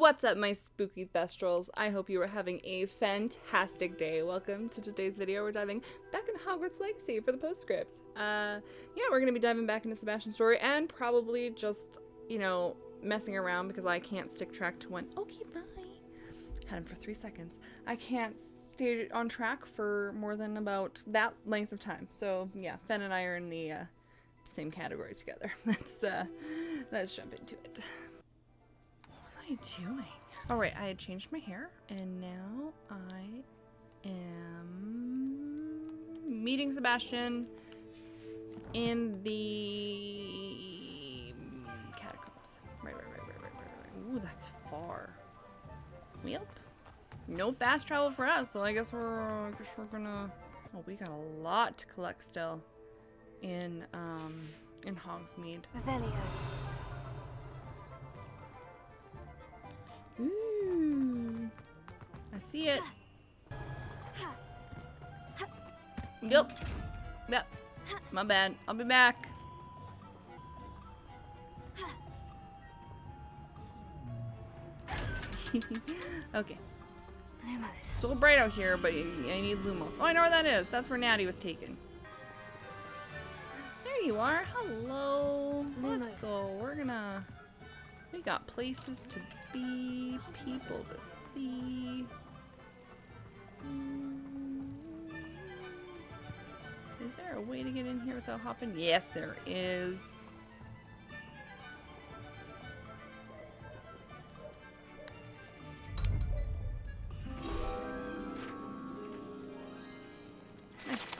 What's up, my spooky thestrals? I hope you are having a fantastic day. Welcome to today's video. We're diving back into Hogwarts Legacy for the Postscript. Yeah, we're gonna be diving back into Sebastian's story and probably just, you know, messing around because I can't stick track to when. Okay, bye. Had him for 3 seconds. I can't stay on track for more than about that length of time. So yeah, Fen and I are in the same category together. Let's jump into it. What was I doing? All right, I had changed my hair, and now I am meeting Sebastian in the catacombs. Right. Ooh, that's far. Yep. No fast travel for us, so I guess we're gonna. Oh, we got a lot to collect still in Hogsmeade. Revelio. Ooh, I see it. Yep. My bad. I'll be back. Okay. Lumos. So bright out here, but I need Lumos. Oh, I know where that is. That's where Natty was taken. There you are. Hello. Lumos. Let's go. We got places to be, people to see. Is there a way to get in here without hopping? Yes, there is. Nice.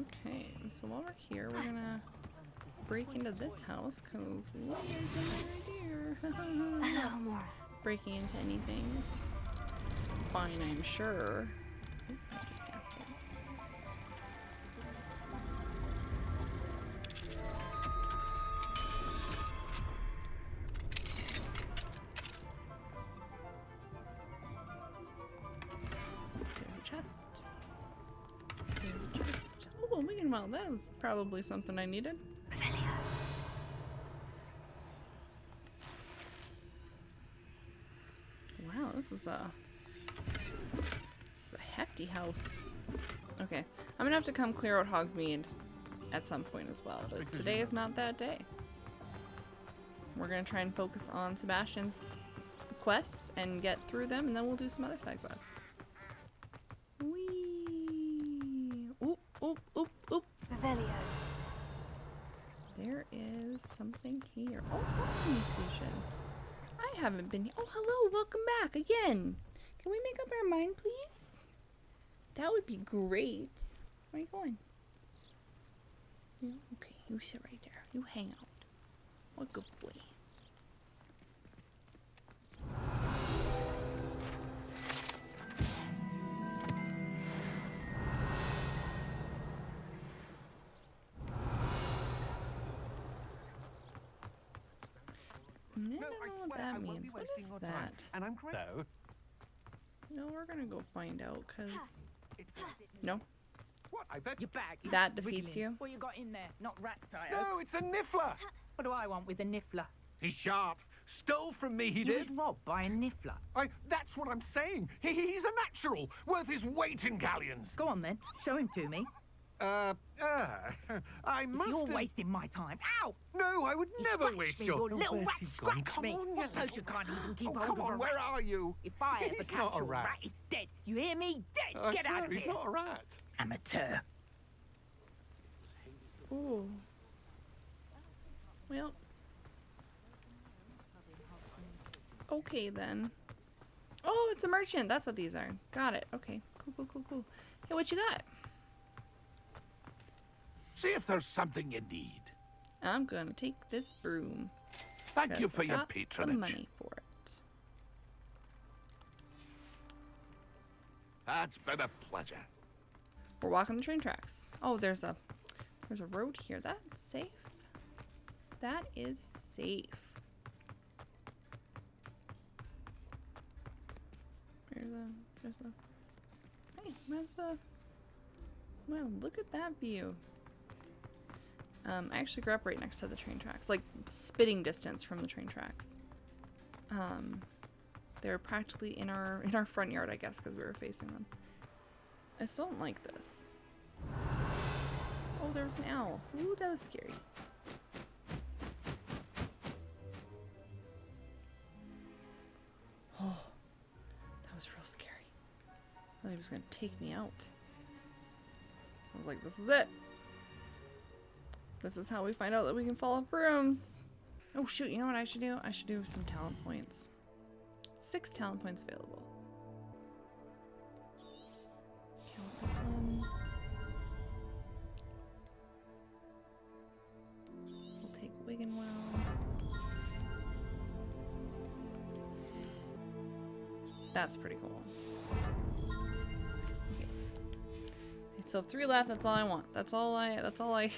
Okay, so while we're here, we're gonna break into this house, because what is in right here? More. Breaking into anything. It's fine, I'm sure. Oop, I just passed it. There's a chest. There's a chest. Oh, well, that was probably something I needed. Revelio. Wow, this is a hefty house. Okay, I'm gonna have to come clear out Hogsmeade at some point as well, but today is not that day. We're gonna try and focus on Sebastian's quests and get through them, and then we'll do some other side quests. Whee! Oop. Revelio. There is something here. Oh, Hogsmeade Station. I haven't been here. Oh, hello, welcome back again. Can we make up our mind, please? That would be great. Where are you going? Yeah, okay, you sit right there. You hang out. What a good boy. I don't know what that means. What is that? And I'm great. No, we're gonna go find out, cause no, What? I bet Your bag is that defeats wiggling. you. What you got in there? Not rats, I No, hope. it's a niffler. What do I want with a niffler? He's sharp. Stole from me, he You was did. robbed by a niffler. That's what I'm saying. He's a natural, worth his weight in galleons. Go on then, show him to me. I If must you're have... wasting my time. Ow! No, I would You never scratched waste me, your... you little Where's rat he gone? scratched Come me. on, What you poacher little- can't even keep Oh, hold come of a on, where rat? are you? If I ever He's catch not a a rat, rat. it's dead. You hear me? Dead. I Get out swear of he's here. not a rat. Amateur. Ooh. Well. Okay then. Oh, it's a merchant. That's what these are. Got it. Okay. Cool. Hey, what you got? See if there's something you need. I'm gonna take this broom. Thank you 'cause for I your got the patronage. money for it. That's been a pleasure. We're walking the train tracks. Oh, there's a road here. That's safe. That is safe. There's a. Hey, where's the? Well, look at that view. I actually grew up right next to the train tracks, like spitting distance from the train tracks. They were practically in our front yard, I guess, because we were facing them. I still don't like this. Oh, there was an owl. Ooh, that was scary. Oh, that was real scary. I thought he was gonna take me out. I was like, this is it. This is how we find out that we can fall off brooms. Oh shoot, you know what I should do? I should do some talent points. 6 talent points available. Count this one. We'll take Wiganwell. That's pretty cool. Okay. So 3 left, that's all I want. That's all I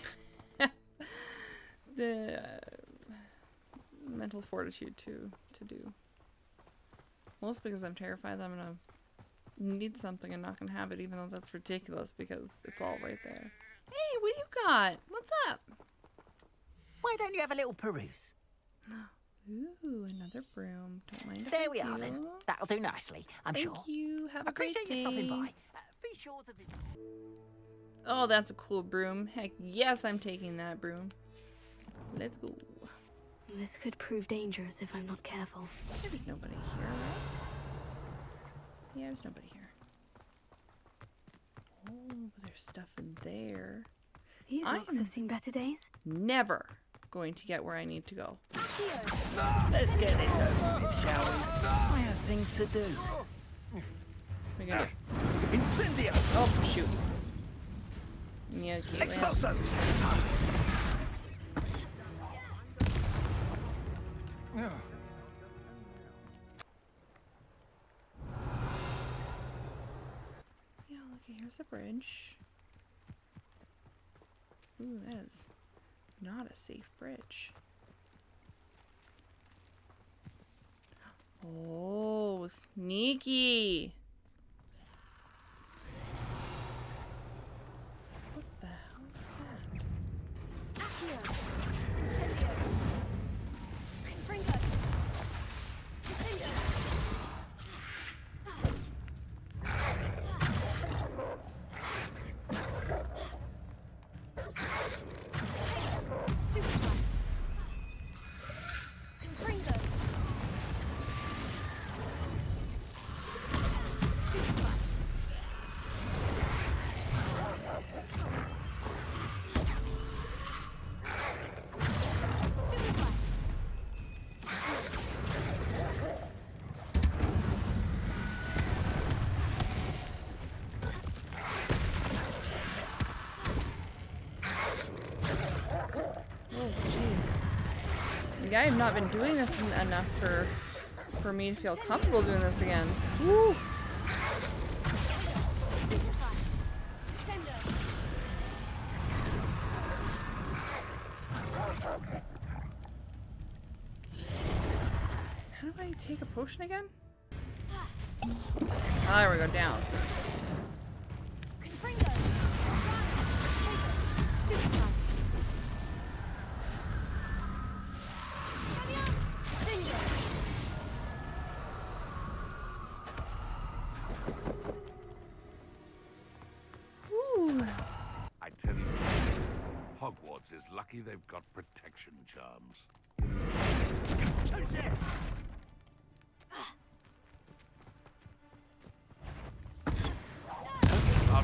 the mental fortitude to do. Mostly because I'm terrified that I'm gonna need something and not gonna have it, even though that's ridiculous because it's all right there. Hey, what do you got? What's up? Why don't you have a little peruse? Ooh, another broom. Don't mind if There I we are do. then. That'll do nicely, I'm sure. Thank you. Have a great Appreciate day. you stopping by. Be sure to visit. Oh, that's a cool broom. Heck yes, I'm taking that broom. Let's go. This could prove dangerous if I'm not careful. There's nobody here, right? Yeah, there's nobody here. Oh, but there's stuff in there. These rocks have seen better days. Never going to get where I need to go. Let's get this over with, shall we? I have things to do. We're gonna. Incendio! Oh shoot! Yeah, okay. Exploso! Yeah, look, here's a bridge. Ooh, that is not a safe bridge. Oh, sneaky! What the hell is that? I have not been doing this enough for me to feel comfortable doing this again. Woo! How do I take a potion again? Ah, there we go, down. I tell you, Hogwarts is lucky they've got protection charms. I'll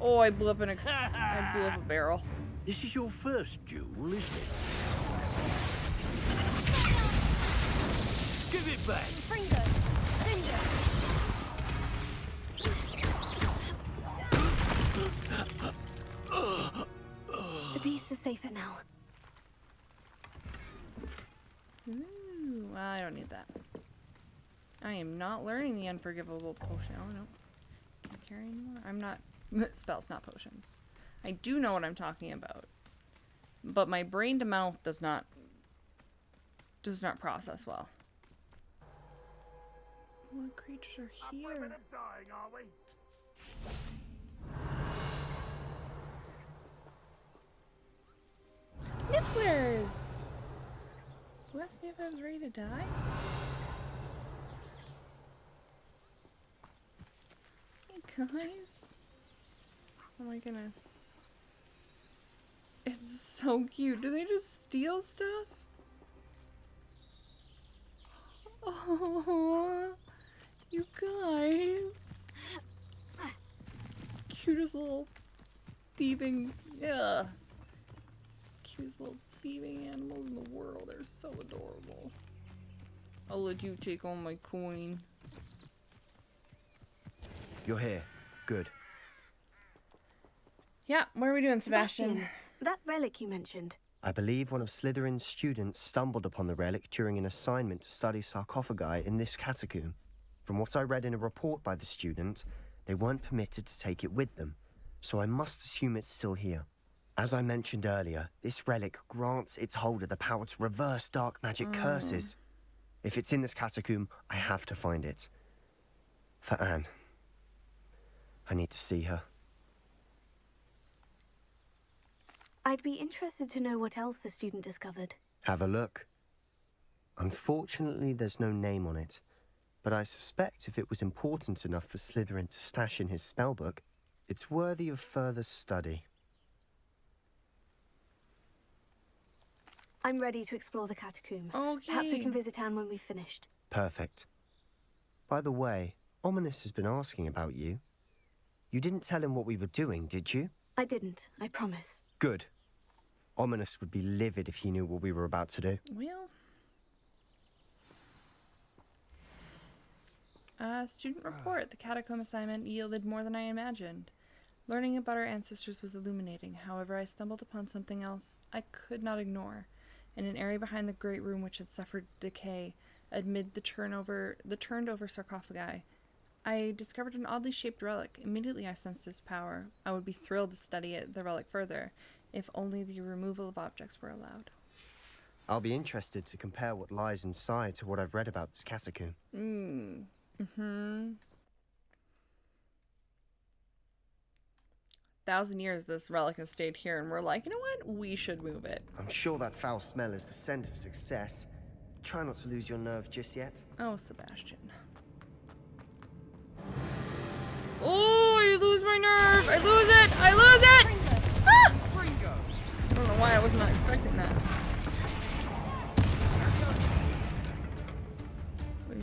Oh, I blew up I blew up a barrel. This is your first duel, isn't it? Give it back! The beast is safer now. Ooh, well, I don't need that. I am not learning the unforgivable potion. Oh no. Can't carry anymore. I'm not spells, not potions. I do know what I'm talking about. But my brain to mouth does not process well. What creatures are here? Dying, are we? Nifflers! Who asked me if I was ready to die? Hey guys. Oh my goodness. It's so cute. Do they just steal stuff? Oh, you guys. Cutest little thieving. Yeah. Cutest little thieving animals in the world. They're so adorable. I'll let you take on my coin. You're here. Good. Yeah, what are we doing, Sebastian? That relic you mentioned. I believe one of Slytherin's students stumbled upon the relic during an assignment to study sarcophagi in this catacomb. From what I read in a report by the student, they weren't permitted to take it with them, so I must assume it's still here. As I mentioned earlier, this relic grants its holder the power to reverse dark magic curses. If it's in this catacomb, I have to find it. For Anne. I need to see her. I'd be interested to know what else the student discovered. Have a look. Unfortunately, there's no name on it, but I suspect if it was important enough for Slytherin to stash in his spellbook, it's worthy of further study. I'm ready to explore the catacomb. Okay. Perhaps we can visit Anne when we've finished. Perfect. By the way, Ominous has been asking about you. You didn't tell him what we were doing, did you? I didn't, I promise. Good. Ominous would be livid if he knew what we were about to do. Well. Student report. The catacomb assignment yielded more than I imagined. Learning about our ancestors was illuminating. However, I stumbled upon something else I could not ignore. In an area behind the great room which had suffered decay, amid the turned over sarcophagi, I discovered an oddly shaped relic. Immediately I sensed its power. I would be thrilled to study the relic further, if only the removal of objects were allowed. I'll be interested to compare what lies inside to what I've read about this catacomb. 1,000 years this relic has stayed here, and we're like, you know what? We should move it. I'm sure that foul smell is the scent of success. Try not to lose your nerve just yet. Oh, Sebastian. Oh, you lose my nerve! I lose it! I lose it! Ah! I don't know why I was not expecting that. Wait,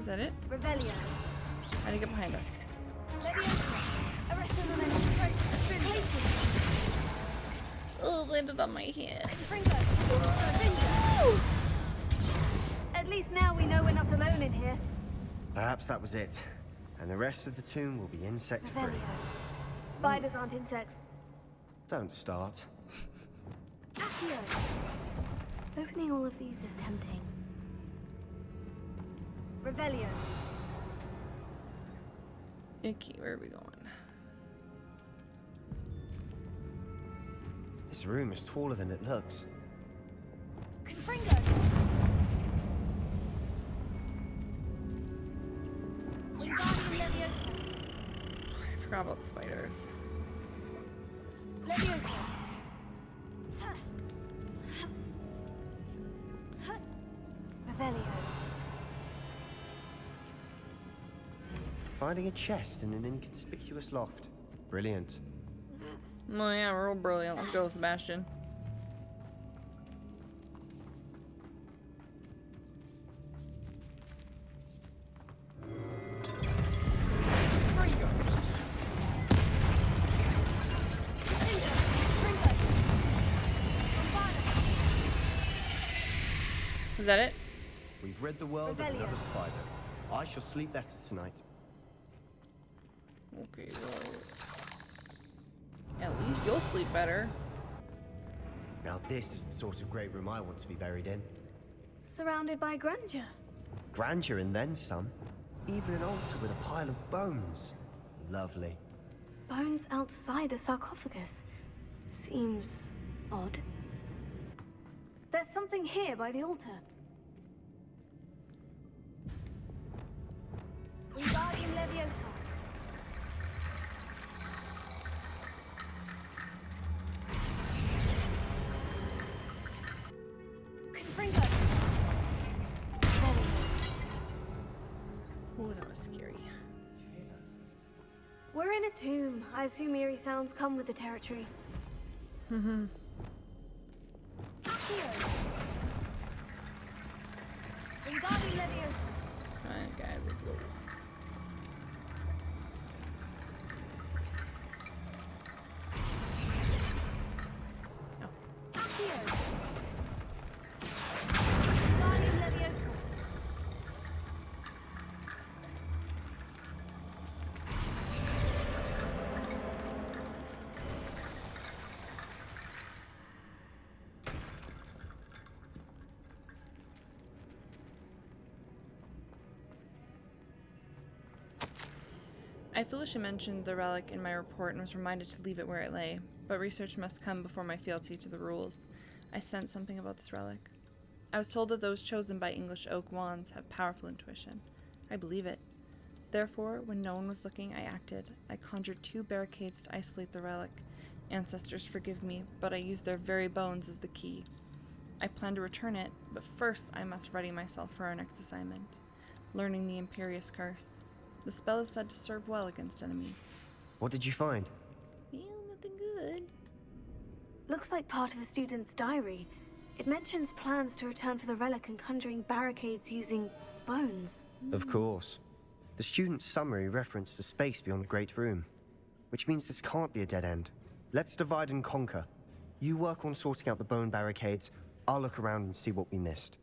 is that it? Revelio. How'd he get behind us? Leviosa. Arrested momentum. Oh, landed on my head. At least now we know we're not alone in here. Perhaps that was it. And the rest of the tomb will be insect-free. Revelio. Spiders aren't insects. Don't start. Accio. Opening all of these is tempting. Revelio. Icky, where are we going? This room is taller than it looks. Confringo. Wingardium Leviosa. I forgot about the spiders. Leviosa. Revelio. Finding a chest in an inconspicuous loft. Brilliant. Oh yeah, we're all brilliant. Let's go, Sebastian. Is that it? We've rid the world of another spider. I shall sleep better tonight. Okay, well, at least you'll sleep better. Now this is the sort of great room I want to be buried in. Surrounded by grandeur. Grandeur and then some. Even an altar with a pile of bones. Lovely. Bones outside a sarcophagus. Seems odd. There's something here by the altar. Leviosa. Confringo. Ooh, that was scary. We're in a tomb. I assume eerie sounds come with the territory. Mhm. Accio. Wingardium Leviosa. Alright, guys, let's go. Accio. Wingardium Leviosa. I foolishly mentioned the relic in my report and was reminded to leave it where it lay, but research must come before my fealty to the rules. I sensed something about this relic. I was told that those chosen by English oak wands have powerful intuition. I believe it. Therefore, when no one was looking, I acted. I conjured 2 barricades to isolate the relic. Ancestors, forgive me, but I used their very bones as the key. I plan to return it, but first I must ready myself for our next assignment. Learning the Imperious Curse. The spell is said to serve well against enemies. What did you find? Well, nothing good. Looks like part of a student's diary. It mentions plans to return for the relic and conjuring barricades using bones. Of course. The student's summary referenced a space beyond the Great Room, which means this can't be a dead end. Let's divide and conquer. You work on sorting out the bone barricades. I'll look around and see what we missed.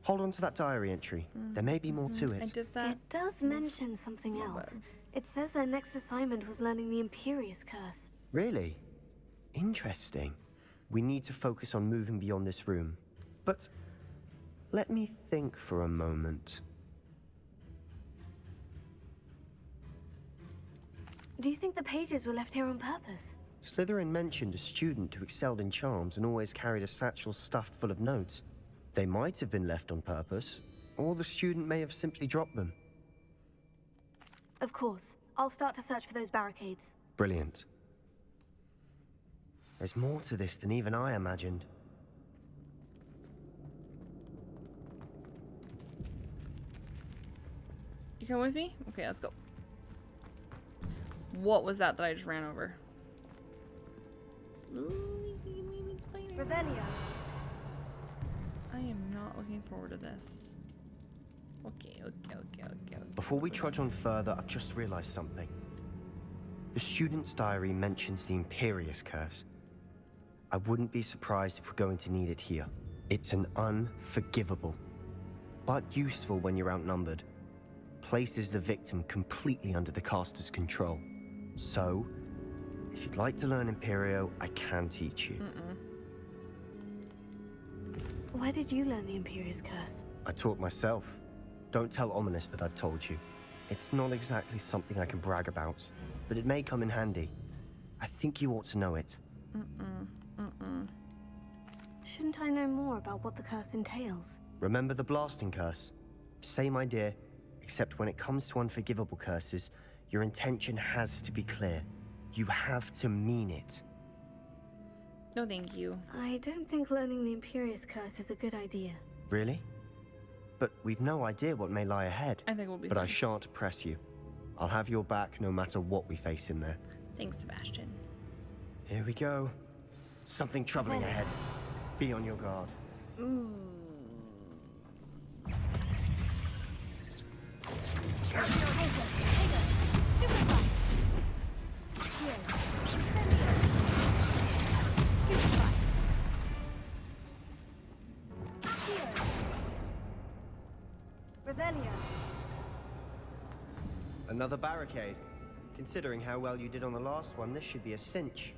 Hold on to that diary entry. There may be more to I it. did that. It does mention something else. It says their next assignment was learning the Imperious Curse. Really? Interesting. We need to focus on moving beyond this room. But let me think for a moment. Do you think the pages were left here on purpose? Slytherin mentioned a student who excelled in charms and always carried a satchel stuffed full of notes. They might have been left on purpose, or the student may have simply dropped them. Of course. I'll start to search for those barricades. Brilliant. There's more to this than even I imagined. You come with me? Okay, let's go. What was that I just ran over? Revelio. I am not looking forward to this. Okay. Before we trudge on further, I've just realized something. The student's diary mentions the Imperious Curse. I wouldn't be surprised if we're going to need it here. It's an unforgivable, but useful when you're outnumbered. Places the victim completely under the caster's control. So, if you'd like to learn Imperio, I can teach you. Where did you learn the Imperious Curse? I taught myself. Don't tell Ominous that I've told you. It's not exactly something I can brag about, but it may come in handy. I think you ought to know it. Shouldn't I know more about what the curse entails? Remember the blasting curse? Same idea, except when it comes to unforgivable curses, your intention has to be clear. You have to mean it. No, thank you. I don't think learning the Imperious Curse is a good idea. Really? But we've no idea what may lie ahead. I think we'll be But I fine. shan't press you. I'll have your back no matter what we face in there. Thanks, Sebastian. Here we go. Something troubling ahead. Be on your guard. Revelio. Another barricade. Considering how well you did on the last one, this should be a cinch.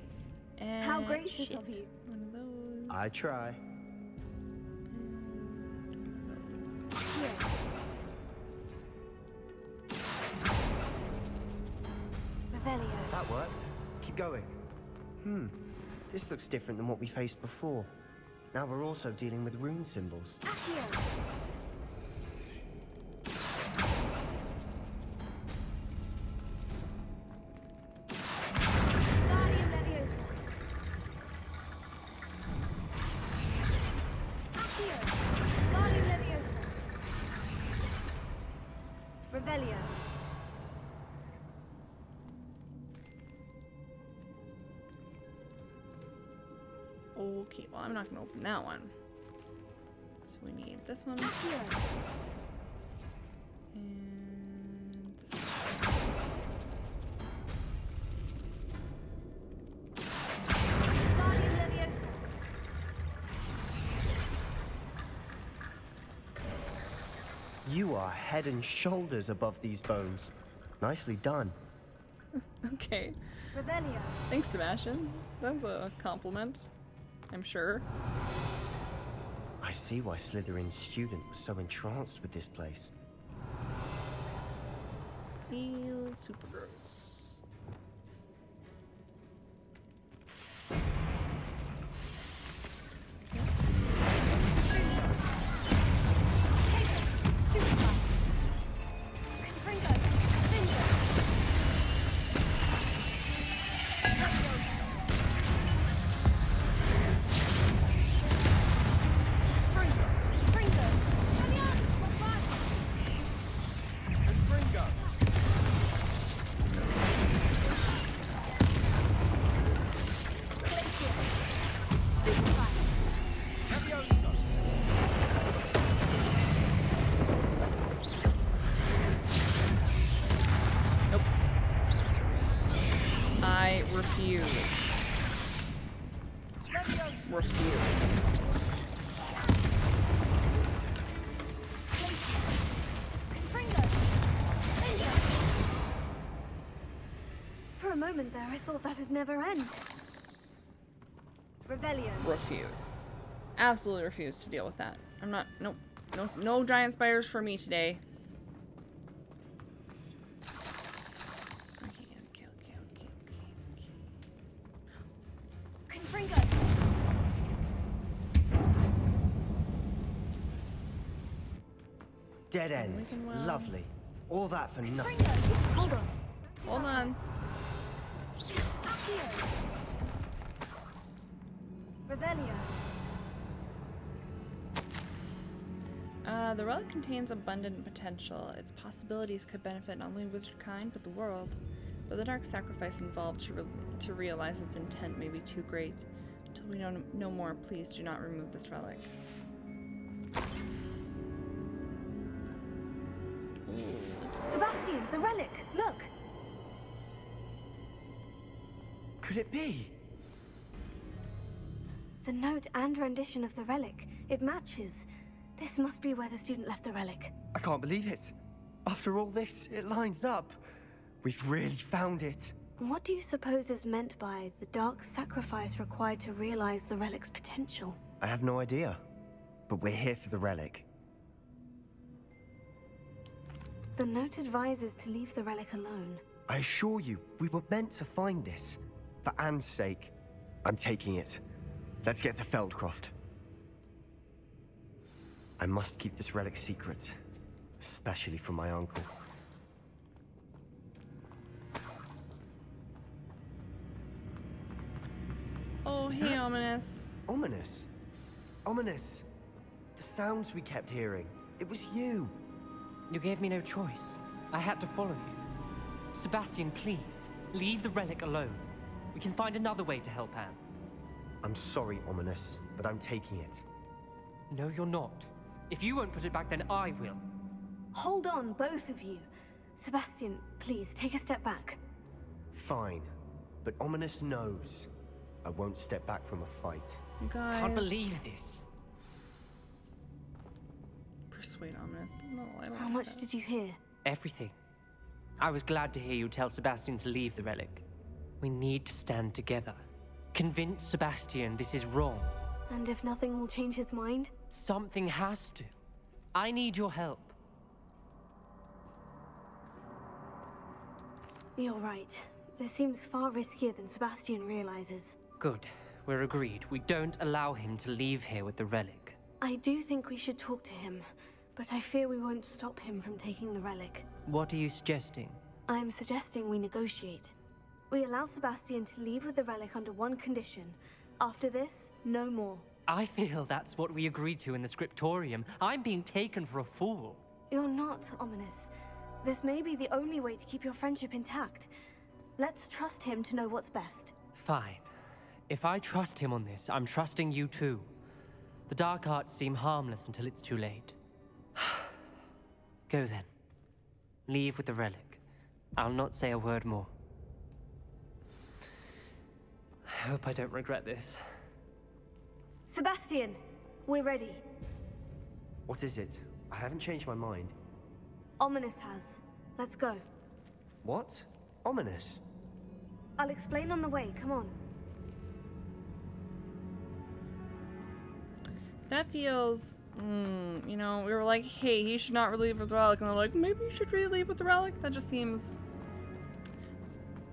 And How gracious shit. of you. One of those. I try. Revelio. That worked. Keep going. This looks different than what we faced before. Now we're also dealing with rune symbols. Accio. Okay, well, I'm not gonna open that one. So we need this one here. And this one. You are head and shoulders above these bones. Nicely done. Okay. Revelia. Thanks, Sebastian. That's a compliment, I'm sure. I see why Slytherin's student was so entranced with this place. Ew, super gross. Nope. I refuse. Refuse. For a moment there, I thought that'd never end. Revelio. Refuse. Absolutely refuse to deal with that. I'm not. Nope. No giant spiders for me today. Okay. Confringo. Dead end. Reason well. Lovely. All that for nothing. Confringo. Hold on. Hold on. Revelio. The relic contains abundant potential. Its possibilities could benefit not only wizardkind, but the world. But the dark sacrifice involved to realize its intent may be too great. Until we know no more, please do not remove this relic. Sebastian, the relic. Look. Could it be? The note and rendition of the relic. It matches. This must be where the student left the relic. I can't believe it. After all this, it lines up. We've really found it. What do you suppose is meant by the dark sacrifice required to realize the relic's potential? I have no idea. But we're here for the relic. The note advises to leave the relic alone. I assure you, we were meant to find this. For Anne's sake. I'm taking it. Let's get to Feldcroft. I must keep this relic secret. Especially from my uncle. Oh, hey, Ominous. Ominous? Ominous? The sounds we kept hearing. It was you. You gave me no choice. I had to follow you. Sebastian, please, leave the relic alone. We can find another way to help Anne. I'm sorry, Ominous, but I'm taking it. No, you're not. If you won't put it back, then I will. Hold on, both of you. Sebastian, please, take a step back. Fine. But Ominous knows. I won't step back from a fight. You guys. Can't believe this. Persuade Ominous. No, I don't How like much that. did you hear? Everything. I was glad to hear you tell Sebastian to leave the relic. We need to stand together. Convince Sebastian this is wrong. And if nothing will change his mind? Something has to. I need your help. You're right. This seems far riskier than Sebastian realizes. Good. We're agreed. We don't allow him to leave here with the relic. I do think we should talk to him, but I fear we won't stop him from taking the relic. What are you suggesting? I'm suggesting we negotiate. We allow Sebastian to leave with the relic under one condition. After this, no more. I feel that's what we agreed to in the scriptorium. I'm being taken for a fool. You're not, Ominous. This may be the only way to keep your friendship intact. Let's trust him to know what's best. Fine. If I trust him on this, I'm trusting you too. The dark arts seem harmless until it's too late. Go then. Leave with the relic. I'll not say a word more. I hope I don't regret this. Sebastian, we're ready. What is it? I haven't changed my mind. Ominous has. Let's go. What? Ominous? I'll explain on the way. Come on. That feels, you know, we were like, hey, he should not leave with the relic, and they're like, maybe you should really leave with the relic. That just seems.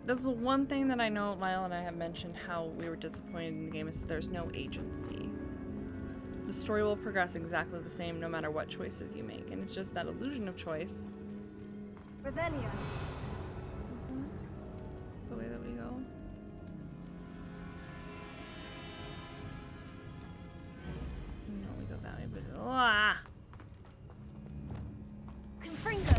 That's the one thing that I know Lyle and I have mentioned how we were disappointed in the game is that there's no agency. The story will progress exactly the same no matter what choices you make, and it's just that illusion of choice. Revelio. The way that we go. No, we go that way, but Confringo.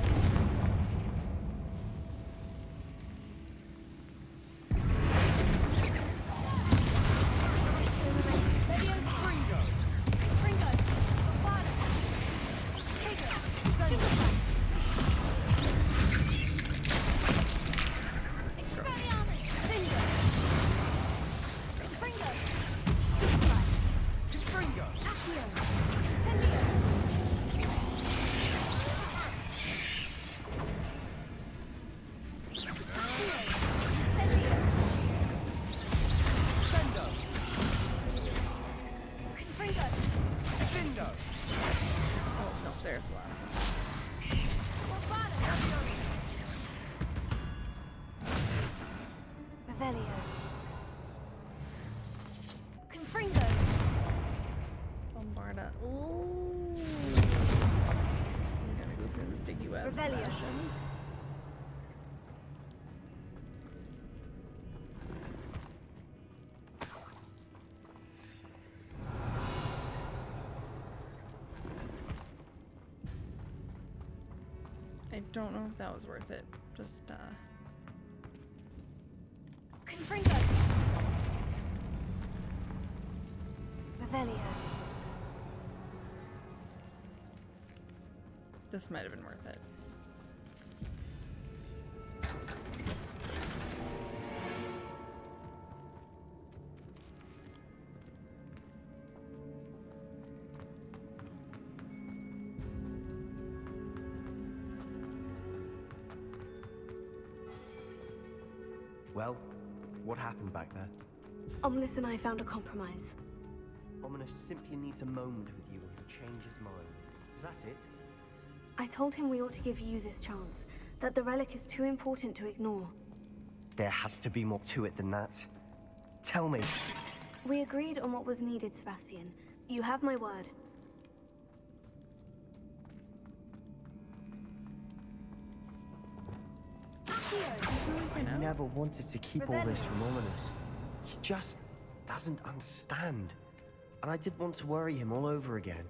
there's the last one. Revelio. Confringo. Bombarda. Ooh. We gotta go through the sticky web. Revelio. Sebastian. I don't know if that was worth it. Just, Confringo. Revelio. this might have been worth it. Well, what happened back there? Ominous and I found a compromise. Ominous simply needs a moment with you and he'll change his mind. Is that it? I told him we ought to give you this chance, that the relic is too important to ignore. There has to be more to it than that. Tell me. We agreed on what was needed, Sebastian. You have my word. I never wanted to keep all this from Ominous. He just doesn't understand. And I didn't want to worry him all over again.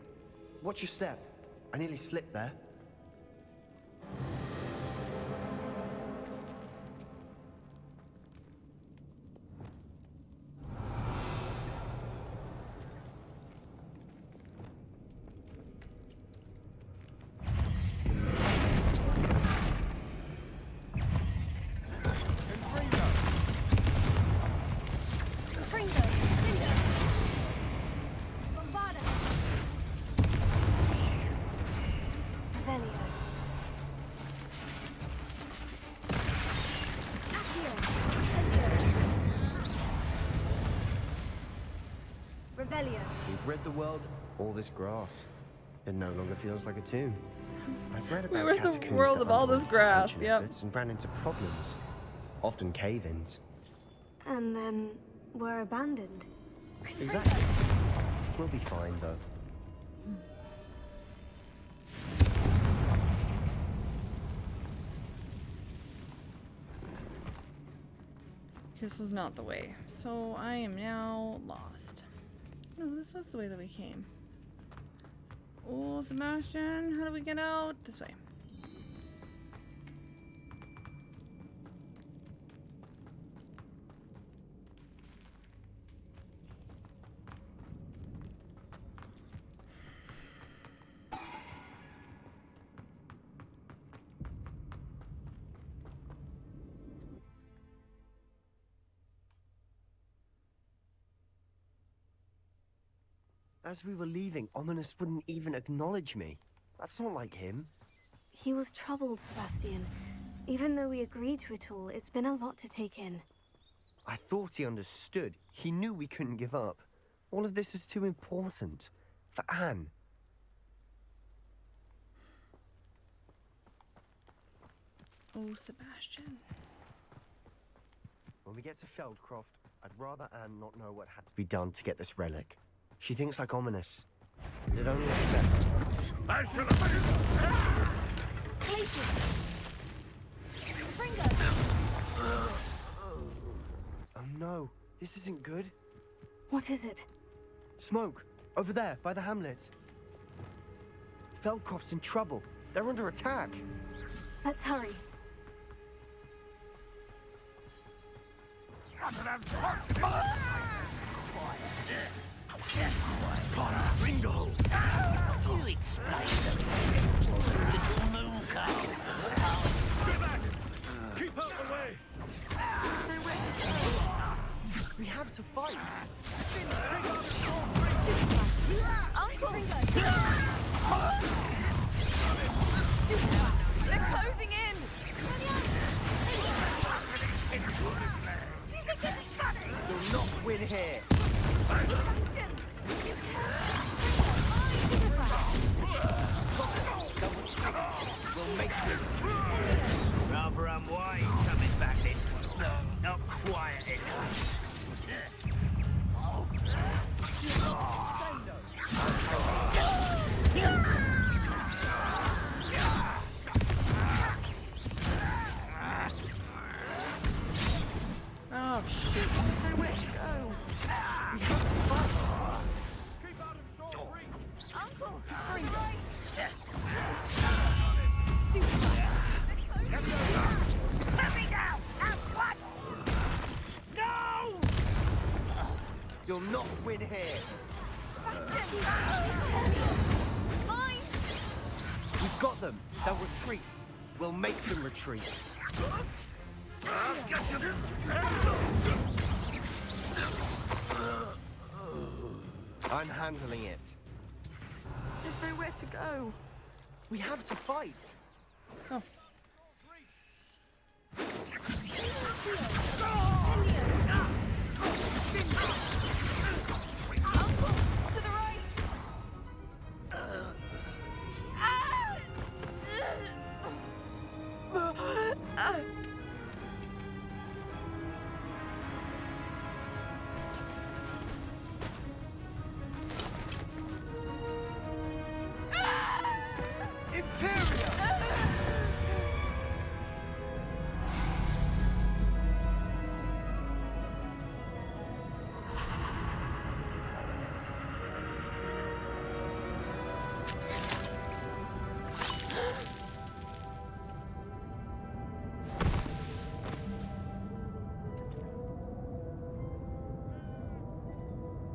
Watch your step. I nearly slipped there. We've rid the world of all this grass. It no longer feels like a tomb. I've read about rid the catacombs world that of all this underwent grass, expansion yep. efforts and ran into problems. Often cave-ins. And then were abandoned. Exactly. We'll be fine, though. This was not the way. So I am now lost. No, this was the way that we came. Oh, Sebastian, how do we get out? This way. As we were leaving, Ominous wouldn't even acknowledge me. That's not like him. He was troubled, Sebastian. Even though we agreed to it all, it's been a lot to take in. I thought he understood. He knew we couldn't give up. All of this is too important. For Anne. Oh, Sebastian. When we get to Feldcroft, I'd rather Anne not know what had to be done to get this relic. She thinks like Ominous. It only upset her. Oh no, this isn't good. What is it? Smoke, over there, by the hamlet. Feldcroft's in trouble. They're under attack. Let's hurry. Ringo! You explain the simple little moon cow. Stay back! Keep out the way! We have to fight. Uncle! They're closing in! You think this is funny? You'll not win here. Sebastian! You We'll make it. Rather unwise coming back this way. Not quiet enough. Oh, shoot. There's nowhere to go. We have to fight. Keep out of short reach! Uncle! Let me down! At once! No! You'll not win here. Mine! We've got them. They'll retreat. We'll make them retreat. I'm handling it. There's nowhere to go. We have to fight. Oh. To the right! Imperial!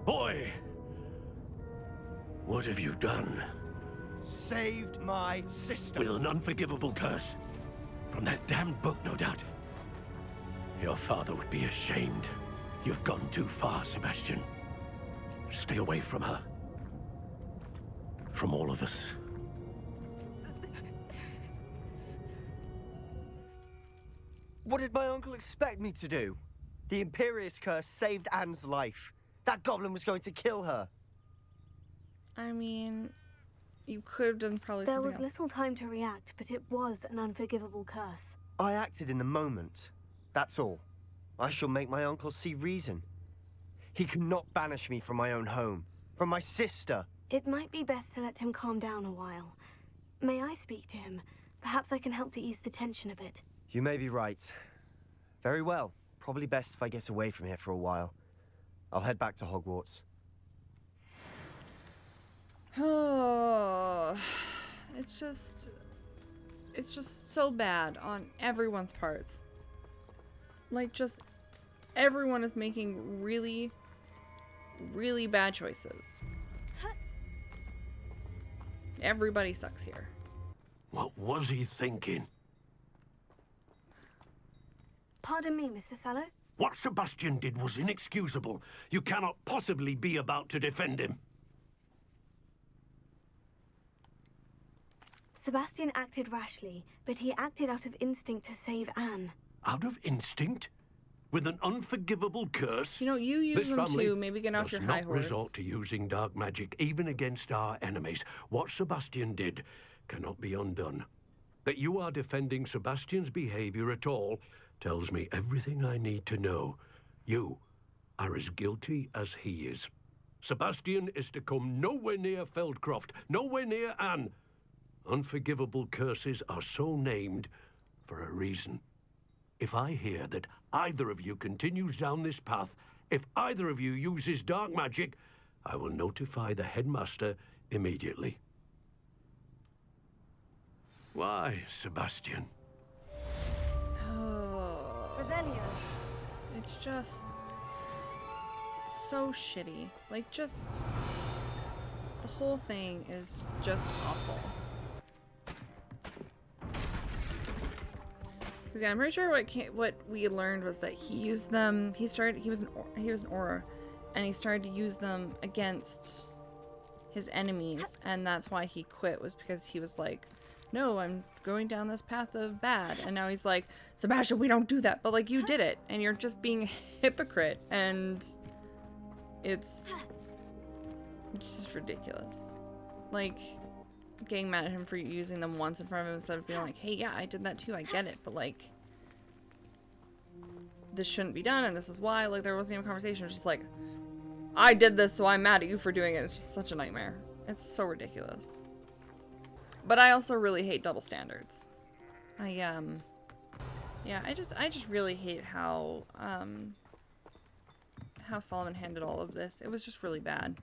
Boy! What have you done? Saved my sister. With an unforgivable curse. From that damned book, no doubt. Your father would be ashamed. You've gone too far, Sebastian. Stay away from her. From all of us. What did my uncle expect me to do? The Imperious curse saved Anne's life. That goblin was going to kill her. I mean, you could have done probably There something was else. little time to react, but it was an unforgivable curse. I acted in the moment. That's all. I shall make my uncle see reason. He cannot banish me from my own home, from my sister. It might be best to let him calm down a while. May I speak to him? Perhaps I can help to ease the tension a bit. You may be right. Very well. Probably best if I get away from here for a while. I'll head back to Hogwarts. Oh, it's just so bad on everyone's parts. Like, just everyone is making really, really bad choices. Everybody sucks here. What was he thinking? Pardon me, Mr. Sallow. What Sebastian did was inexcusable. You cannot possibly be about to defend him. Sebastian acted rashly, but he acted out of instinct to save Anne. Out of instinct? With an unforgivable curse? You know, you use This them family too. Maybe get off does your high not horse. resort to using dark magic, even against our enemies. What Sebastian did cannot be undone. That you are defending Sebastian's behavior at all tells me everything I need to know. You are as guilty as he is. Sebastian is to come nowhere near Feldcroft, nowhere near Anne. Unforgivable curses are so named for a reason. If I hear that either of you continues down this path, if either of you uses dark magic, I will notify the headmaster immediately. Why, Sebastian? Oh, Revelio. it's just so shitty. Like, just the whole thing is just awful. Cause yeah, I'm pretty sure what we learned was that he used them. He was an aura, and he started to use them against his enemies, and that's why he quit. Was because he was like, no, I'm going down this path of bad, and now he's like, Sebastian, we don't do that. But like, you did it, and you're just being a hypocrite, and it's just ridiculous. Like, getting mad at him for using them once in front of him instead of being like, hey, yeah, I did that too, I get it, but like, this shouldn't be done, and this is why. Like, there wasn't even a conversation. It was just like, I did this, so I'm mad at you for doing it. It's just such a nightmare. It's so ridiculous. But I also really hate double standards. Yeah, I just really hate how Solomon handled all of this. It was just really bad.